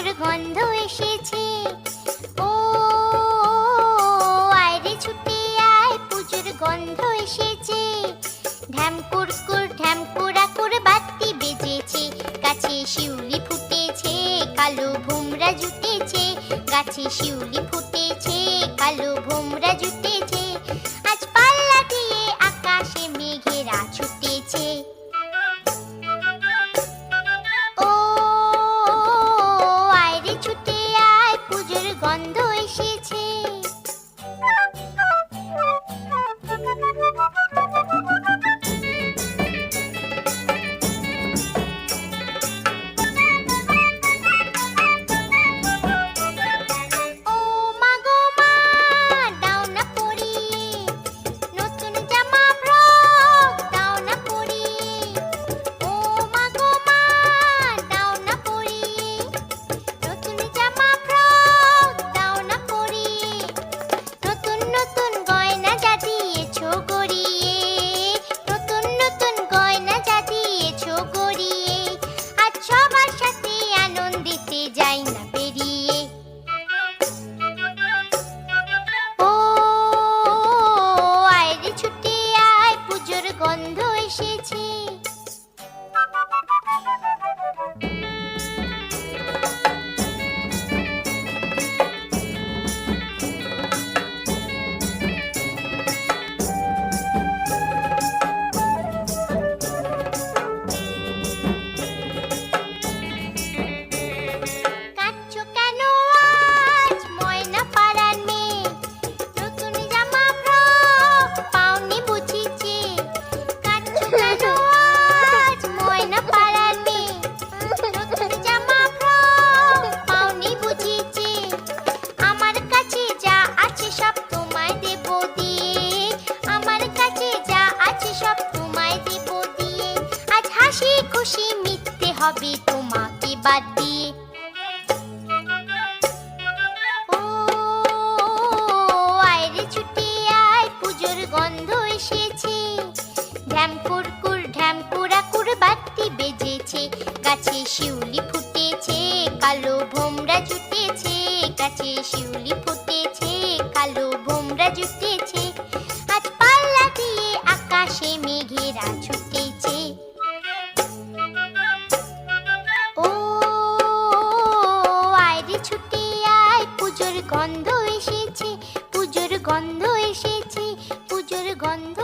পুজোর গন্ধ এসেছে। ও আয় রে ছুটে আয়, পুজোর গন্ধ এসেছে। ঢ্যামকুরকুর ঢ্যামকুরাকুর বাতি বেজেছে, গাছে শিউলি ফুটেছে, কালো ভোমরা জুটেছে। গাছে শিউলি ফুটেছে, কালো ভোমরা জুটেছে। আজ পাল্লা দিয়ে আকাশে মেঘেরা ছুটেছে। ও আয় রে ছুটে আয়, পুজোর গন্ধ এসেছে। ও মা গো মা, দাও না পরিয়ে নতুন জামা ফ্রক, দাও না পরিয়ে। ও মা গো মা, দাও না পরিয়ে নতুন জামা ফ্রক, দাও না পরিয়ে। নতুন নতুন গয়না যা দিয়েছো গড়িয়ে, নতুন নতুন গয়না যা দিয়েছো গড়িয়ে। আজ সবার সাথে আনন্দিতে যাই না বেরিয়ে। ও আয় রে ছুটে আয়, পুজোর গন্ধ এসেছে। কাঁদছো কেন আজ ময়না পাড়ার মেয়ে, নতুন জামা ফ্রক পাওনি বুঝিছে। কাঁদছো কেন আজ ময়না পাড়ার মেয়ে, নতুন জামা ফ্রক পাওনি বুঝিছে। আমার কাছে যা আছে সব তোমায় দেব দিয়ে, আমার কাছে যা আছে সব তোমায় দেব দিয়ে। আজ হাসি খুশি মিটতে হবে তোমাকে বাদ দিয়ে। ও আয় রে ছুটে আয়, পুজোর গন্ধ এসেছে। ঢ্যামকুরকুর ঢ্যামকুরাকুর বাতি বেজেছে, গাছে শিউলি ফুটেছে, কালো ভোমরা জুটেছে। গাছে শিউলি ফুটেছে, কালো ভোমরা জুটেছে। আজ পাল্লা দিয়ে আকাশে মেঘেরা ছুটেছে। ও আয় রে ছুটে আয়, পুজোর গন্ধ এসেছে, পুজোর গন্ধ এসেছে, পুজোর গন্ধ